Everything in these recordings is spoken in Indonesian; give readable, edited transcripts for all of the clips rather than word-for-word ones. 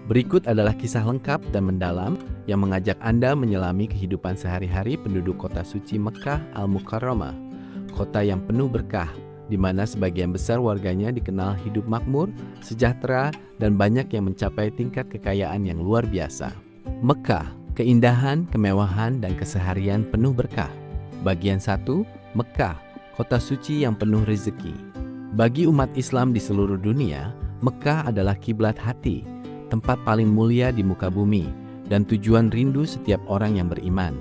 Berikut adalah kisah lengkap dan mendalam yang mengajak Anda menyelami kehidupan sehari-hari penduduk kota suci Mekkah Al-Mukarramah, kota yang penuh berkah, di mana sebagian besar warganya dikenal hidup makmur, sejahtera, dan banyak yang mencapai tingkat kekayaan yang luar biasa. Mekkah, keindahan, kemewahan, dan keseharian penuh berkah. Bagian 1, Mekkah, kota suci yang penuh rezeki. Bagi umat Islam di seluruh dunia, Mekkah adalah kiblat hati, tempat paling mulia di muka bumi, dan tujuan rindu setiap orang yang beriman.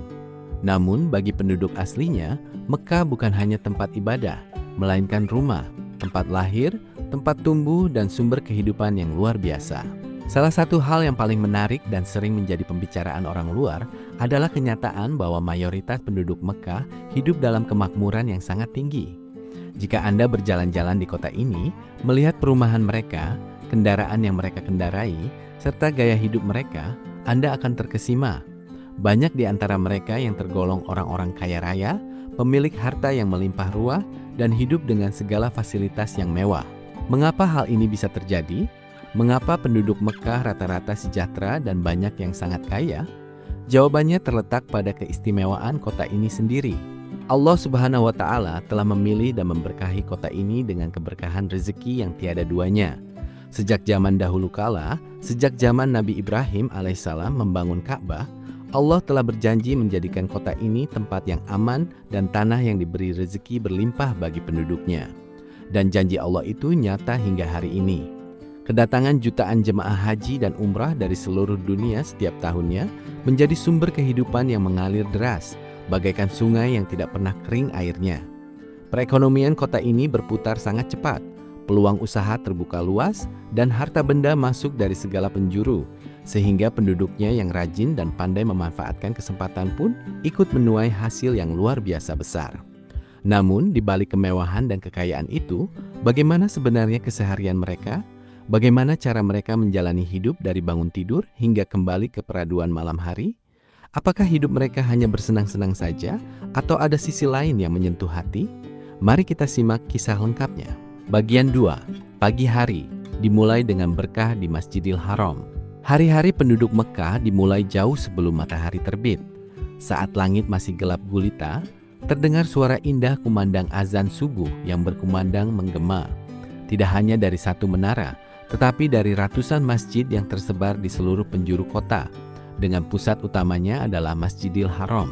Namun bagi penduduk aslinya, Mekkah bukan hanya tempat ibadah, melainkan rumah, tempat lahir, tempat tumbuh, dan sumber kehidupan yang luar biasa. Salah satu hal yang paling menarik dan sering menjadi pembicaraan orang luar adalah kenyataan bahwa mayoritas penduduk Mekkah hidup dalam kemakmuran yang sangat tinggi. Jika Anda berjalan-jalan di kota ini, melihat perumahan mereka, kendaraan yang mereka kendarai, serta gaya hidup mereka, Anda akan terkesima. Banyak di antara mereka yang tergolong orang-orang kaya raya, pemilik harta yang melimpah ruah, dan hidup dengan segala fasilitas yang mewah. Mengapa hal ini bisa terjadi? Mengapa penduduk Mekkah rata-rata sejahtera dan banyak yang sangat kaya? Jawabannya terletak pada keistimewaan kota ini sendiri. Allah Subhanahu wa Ta'ala telah memilih dan memberkahi kota ini dengan keberkahan rezeki yang tiada duanya. Sejak zaman dahulu kala, sejak zaman Nabi Ibrahim alaihissalam membangun Ka'bah, Allah telah berjanji menjadikan kota ini tempat yang aman dan tanah yang diberi rezeki berlimpah bagi penduduknya. Dan janji Allah itu nyata hingga hari ini. Kedatangan jutaan jemaah haji dan umrah dari seluruh dunia setiap tahunnya menjadi sumber kehidupan yang mengalir deras, bagaikan sungai yang tidak pernah kering airnya. Perekonomian kota ini berputar sangat cepat. Peluang usaha terbuka luas, dan harta benda masuk dari segala penjuru, sehingga penduduknya yang rajin dan pandai memanfaatkan kesempatan pun ikut menuai hasil yang luar biasa besar. Namun, di balik kemewahan dan kekayaan itu, bagaimana sebenarnya keseharian mereka? Bagaimana cara mereka menjalani hidup dari bangun tidur hingga kembali ke peraduan malam hari? Apakah hidup mereka hanya bersenang-senang saja, atau ada sisi lain yang menyentuh hati? Mari kita simak kisah lengkapnya. Bagian 2, pagi hari, dimulai dengan berkah di Masjidil Haram. Hari-hari penduduk Mekkah dimulai jauh sebelum matahari terbit. Saat langit masih gelap gulita, terdengar suara indah kumandang azan subuh yang berkumandang menggema. Tidak hanya dari satu menara, tetapi dari ratusan masjid yang tersebar di seluruh penjuru kota, dengan pusat utamanya adalah Masjidil Haram.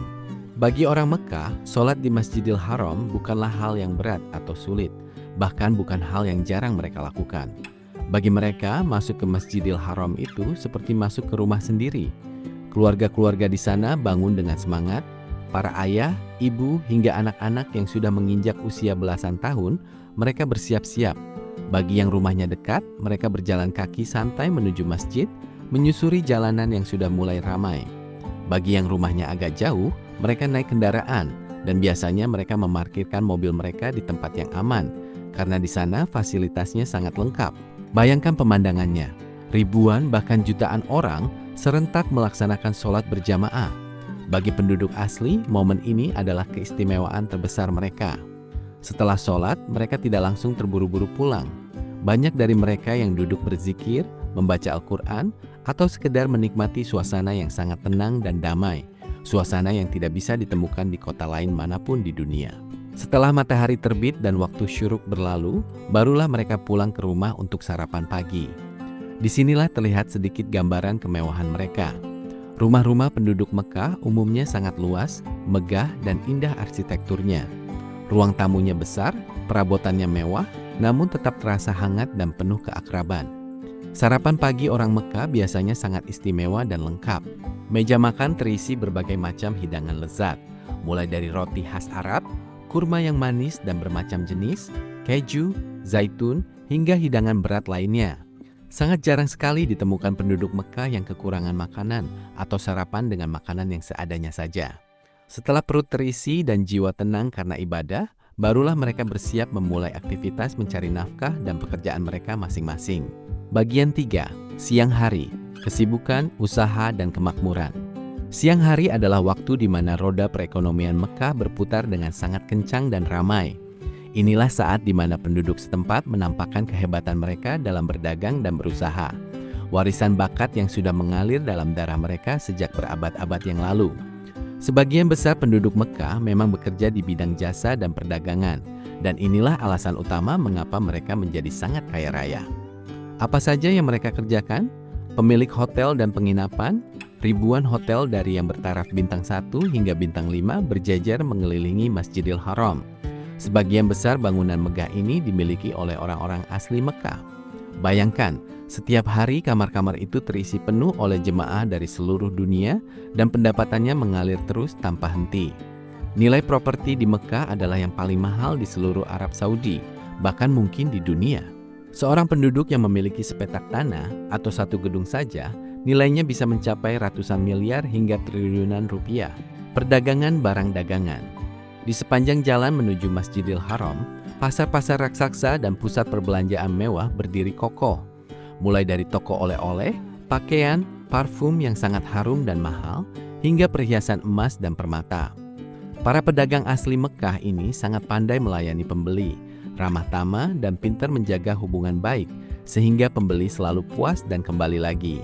Bagi orang Mekkah, sholat di Masjidil Haram bukanlah hal yang berat atau sulit. Bahkan bukan hal yang jarang mereka lakukan. Bagi mereka, masuk ke Masjidil Haram itu seperti masuk ke rumah sendiri. Keluarga-keluarga di sana bangun dengan semangat. Para ayah, ibu, hingga anak-anak yang sudah menginjak usia belasan tahun, mereka bersiap-siap. Bagi yang rumahnya dekat, mereka berjalan kaki santai menuju masjid, menyusuri jalanan yang sudah mulai ramai. Bagi yang rumahnya agak jauh, mereka naik kendaraan, dan biasanya mereka memarkirkan mobil mereka di tempat yang aman, karena di sana fasilitasnya sangat lengkap. Bayangkan pemandangannya, ribuan bahkan jutaan orang serentak melaksanakan sholat berjamaah. Bagi penduduk asli, momen ini adalah keistimewaan terbesar mereka. Setelah sholat, mereka tidak langsung terburu-buru pulang. Banyak dari mereka yang duduk berzikir, membaca Al-Quran, atau sekedar menikmati suasana yang sangat tenang dan damai. Suasana yang tidak bisa ditemukan di kota lain manapun di dunia. Setelah matahari terbit dan waktu syuruk berlalu, barulah mereka pulang ke rumah untuk sarapan pagi. Disinilah terlihat sedikit gambaran kemewahan mereka. Rumah-rumah penduduk Mekkah umumnya sangat luas, megah, dan indah arsitekturnya. Ruang tamunya besar, perabotannya mewah, namun tetap terasa hangat dan penuh keakraban. Sarapan pagi orang Mekkah biasanya sangat istimewa dan lengkap. Meja makan terisi berbagai macam hidangan lezat, mulai dari roti khas Arab, kurma yang manis dan bermacam jenis, keju, zaitun, hingga hidangan berat lainnya. Sangat jarang sekali ditemukan penduduk Mekkah yang kekurangan makanan atau sarapan dengan makanan yang seadanya saja. Setelah perut terisi dan jiwa tenang karena ibadah, barulah mereka bersiap memulai aktivitas mencari nafkah dan pekerjaan mereka masing-masing. Bagian 3, siang hari, kesibukan, usaha, dan kemakmuran. Siang hari adalah waktu di mana roda perekonomian Mekkah berputar dengan sangat kencang dan ramai. Inilah saat di mana penduduk setempat menampakkan kehebatan mereka dalam berdagang dan berusaha. warisan bakat yang sudah mengalir dalam darah mereka sejak berabad-abad yang lalu. Sebagian besar penduduk Mekah memang bekerja di bidang jasa dan perdagangan, dan inilah alasan utama mengapa mereka menjadi sangat kaya raya. Apa saja yang mereka kerjakan? Pemilik hotel dan penginapan, ribuan hotel dari yang bertaraf bintang 1 hingga bintang 5 berjejer mengelilingi Masjidil Haram. Sebagian besar bangunan megah ini dimiliki oleh orang-orang asli Mekah. Bayangkan, setiap hari kamar-kamar itu terisi penuh oleh jemaah dari seluruh dunia dan pendapatannya mengalir terus tanpa henti. Nilai properti di Mekah adalah yang paling mahal di seluruh Arab Saudi, bahkan mungkin di dunia. Seorang penduduk yang memiliki sepetak tanah atau satu gedung saja, nilainya bisa mencapai ratusan miliar hingga triliunan rupiah. Perdagangan barang dagangan. Di sepanjang jalan menuju Masjidil Haram, pasar-pasar raksasa dan pusat perbelanjaan mewah berdiri kokoh. Mulai dari toko oleh-oleh, pakaian, parfum yang sangat harum dan mahal, hingga perhiasan emas dan permata. Para pedagang asli Mekah ini sangat pandai melayani pembeli, ramah tamah dan pintar menjaga hubungan baik, sehingga pembeli selalu puas dan kembali lagi.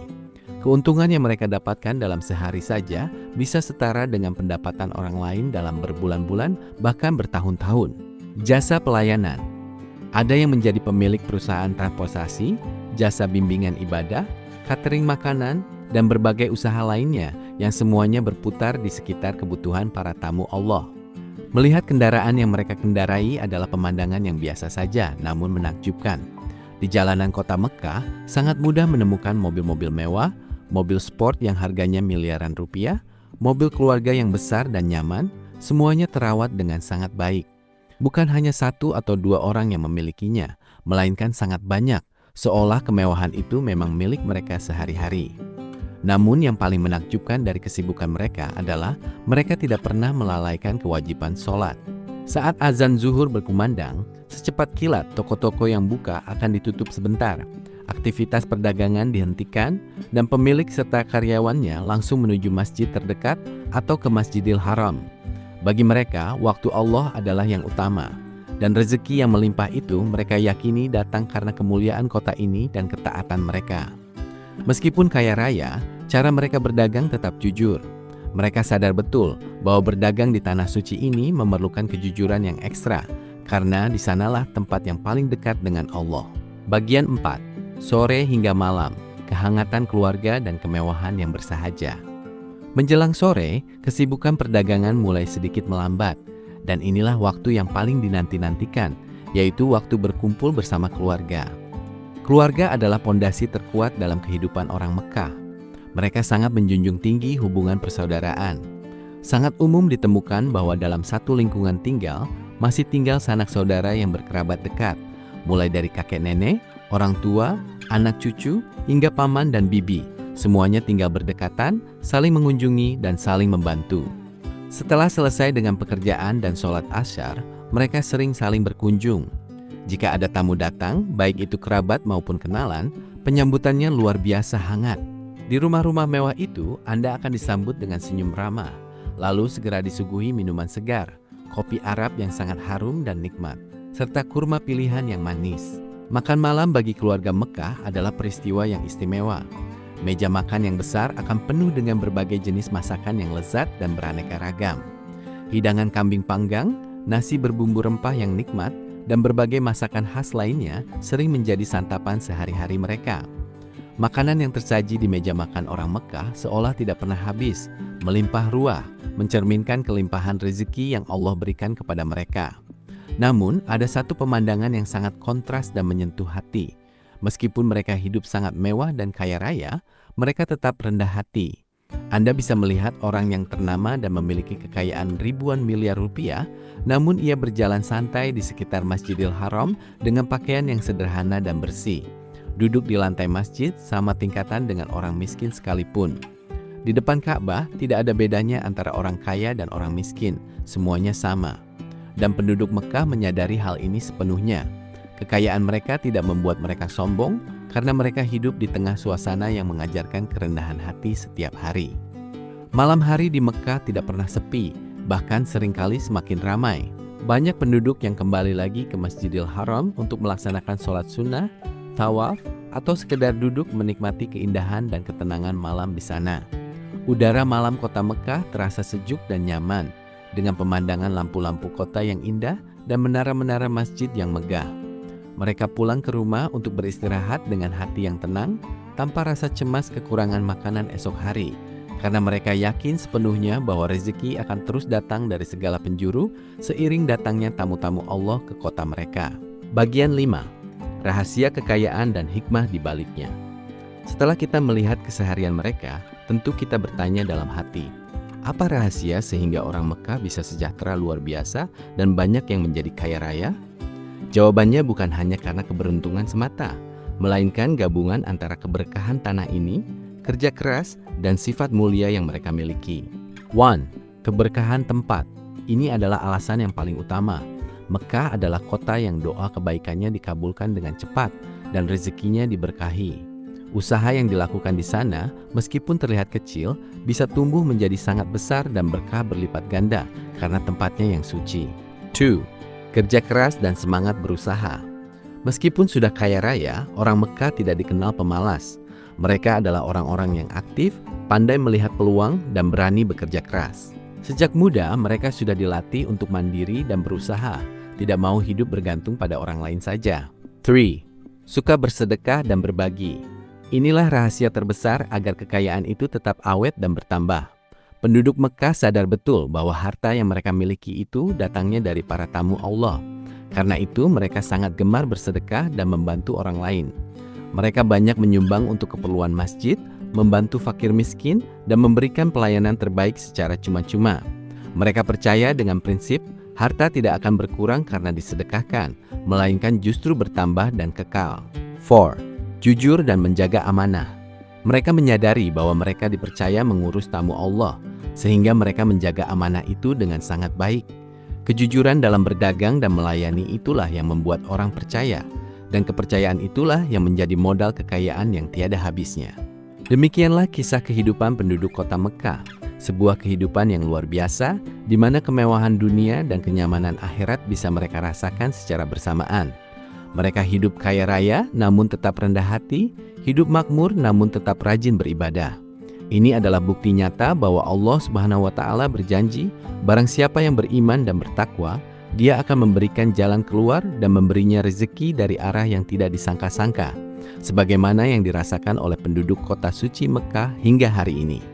Keuntungan yang mereka dapatkan dalam sehari saja bisa setara dengan pendapatan orang lain dalam berbulan-bulan, bahkan bertahun-tahun. Jasa pelayanan. Ada yang menjadi pemilik perusahaan transportasi, jasa bimbingan ibadah, catering makanan, dan berbagai usaha lainnya yang semuanya berputar di sekitar kebutuhan para tamu Allah. Melihat kendaraan yang mereka kendarai adalah pemandangan yang biasa saja, namun menakjubkan. Di jalanan kota Mekah, sangat mudah menemukan mobil-mobil mewah, mobil sport yang harganya miliaran rupiah, mobil keluarga yang besar dan nyaman, semuanya terawat dengan sangat baik. Bukan hanya satu atau dua orang yang memilikinya, melainkan sangat banyak, seolah kemewahan itu memang milik mereka sehari-hari. Namun yang paling menakjubkan dari kesibukan mereka adalah mereka tidak pernah melalaikan kewajiban sholat. Saat azan zuhur berkumandang, secepat kilat toko-toko yang buka akan ditutup sebentar. Aktivitas perdagangan dihentikan dan pemilik serta karyawannya langsung menuju masjid terdekat atau ke Masjidil Haram. Bagi mereka, waktu Allah adalah yang utama. Dan rezeki yang melimpah itu mereka yakini datang karena kemuliaan kota ini dan ketaatan mereka. Meskipun kaya raya, cara mereka berdagang tetap jujur. Mereka sadar betul bahwa berdagang di tanah suci ini memerlukan kejujuran yang ekstra, karena di sanalah tempat yang paling dekat dengan Allah. Bagian 4. Sore hingga malam, kehangatan keluarga dan kemewahan yang bersahaja. Menjelang sore, kesibukan perdagangan mulai sedikit melambat, dan inilah waktu yang paling dinanti-nantikan, yaitu waktu berkumpul bersama keluarga. Keluarga adalah pondasi terkuat dalam kehidupan orang Mekah. Mereka sangat menjunjung tinggi hubungan persaudaraan. Sangat umum ditemukan bahwa dalam satu lingkungan tinggal, masih tinggal sanak saudara yang berkerabat dekat, mulai dari kakek nenek, orang tua, anak cucu, hingga paman dan bibi. Semuanya tinggal berdekatan, saling mengunjungi, dan saling membantu. Setelah selesai dengan pekerjaan dan sholat asyar, mereka sering saling berkunjung. Jika ada tamu datang, baik itu kerabat maupun kenalan, penyambutannya luar biasa hangat. Di rumah-rumah mewah itu, Anda akan disambut dengan senyum ramah, lalu segera disuguhi minuman segar, kopi Arab yang sangat harum dan nikmat, serta kurma pilihan yang manis. Makan malam bagi keluarga Mekah adalah peristiwa yang istimewa. Meja makan yang besar akan penuh dengan berbagai jenis masakan yang lezat dan beraneka ragam. Hidangan kambing panggang, nasi berbumbu rempah yang nikmat, dan berbagai masakan khas lainnya sering menjadi santapan sehari-hari mereka. Makanan yang tersaji di meja makan orang Mekah seolah tidak pernah habis, melimpah ruah, mencerminkan kelimpahan rezeki yang Allah berikan kepada mereka. Namun, ada satu pemandangan yang sangat kontras dan menyentuh hati. Meskipun mereka hidup sangat mewah dan kaya raya, mereka tetap rendah hati. Anda bisa melihat orang yang ternama dan memiliki kekayaan ribuan miliar rupiah, namun ia berjalan santai di sekitar Masjidil Haram dengan pakaian yang sederhana dan bersih. Duduk di lantai masjid sama tingkatan dengan orang miskin sekalipun. Di depan Ka'bah tidak ada bedanya antara orang kaya dan orang miskin, semuanya sama. Dan penduduk Mekah menyadari hal ini sepenuhnya. Kekayaan mereka tidak membuat mereka sombong, karena mereka hidup di tengah suasana yang mengajarkan kerendahan hati setiap hari. Malam hari di Mekah tidak pernah sepi, bahkan seringkali semakin ramai. Banyak penduduk yang kembali lagi ke Masjidil Haram untuk melaksanakan sholat sunnah, tawaf, atau sekedar duduk menikmati keindahan dan ketenangan malam di sana. Udara malam kota Mekah terasa sejuk dan nyaman, dengan pemandangan lampu-lampu kota yang indah dan menara-menara masjid yang megah. Mereka pulang ke rumah untuk beristirahat dengan hati yang tenang, tanpa rasa cemas kekurangan makanan esok hari, karena mereka yakin sepenuhnya bahwa rezeki akan terus datang dari segala penjuru seiring datangnya tamu-tamu Allah ke kota mereka. Bagian 5. Rahasia kekayaan dan hikmah di baliknya. Setelah kita melihat keseharian mereka, tentu kita bertanya dalam hati, apa rahasia sehingga orang Mekah bisa sejahtera luar biasa dan banyak yang menjadi kaya raya? Jawabannya bukan hanya karena keberuntungan semata, melainkan gabungan antara keberkahan tanah ini, kerja keras, dan sifat mulia yang mereka miliki. 1. Keberkahan tempat. Ini adalah alasan yang paling utama. Mekah adalah kota yang doa kebaikannya dikabulkan dengan cepat dan rezekinya diberkahi. Usaha yang dilakukan di sana, meskipun terlihat kecil, bisa tumbuh menjadi sangat besar dan berkah berlipat ganda karena tempatnya yang suci. 2. Kerja keras dan semangat berusaha. Meskipun sudah kaya raya, orang Mekah tidak dikenal pemalas. Mereka adalah orang-orang yang aktif, pandai melihat peluang, dan berani bekerja keras. Sejak muda, mereka sudah dilatih untuk mandiri dan berusaha, tidak mau hidup bergantung pada orang lain saja. 3. Suka bersedekah dan berbagi. Inilah rahasia terbesar agar kekayaan itu tetap awet dan bertambah. Penduduk Mekah sadar betul bahwa harta yang mereka miliki itu datangnya dari para tamu Allah. Karena itu mereka sangat gemar bersedekah dan membantu orang lain. Mereka banyak menyumbang untuk keperluan masjid, membantu fakir miskin, dan memberikan pelayanan terbaik secara cuma-cuma. Mereka percaya dengan prinsip, harta tidak akan berkurang karena disedekahkan, melainkan justru bertambah dan kekal. 4. Jujur dan menjaga amanah. Mereka menyadari bahwa mereka dipercaya mengurus tamu Allah, sehingga mereka menjaga amanah itu dengan sangat baik. Kejujuran dalam berdagang dan melayani itulah yang membuat orang percaya, dan kepercayaan itulah yang menjadi modal kekayaan yang tiada habisnya. Demikianlah kisah kehidupan penduduk kota Mekah, sebuah kehidupan yang luar biasa, di mana kemewahan dunia dan kenyamanan akhirat bisa mereka rasakan secara bersamaan. Mereka hidup kaya raya namun tetap rendah hati, hidup makmur namun tetap rajin beribadah. Ini adalah bukti nyata bahwa Allah Subhanahu wa Ta'ala berjanji, barang siapa yang beriman dan bertakwa, Dia akan memberikan jalan keluar dan memberinya rezeki dari arah yang tidak disangka-sangka, sebagaimana yang dirasakan oleh penduduk kota suci Mekah hingga hari ini.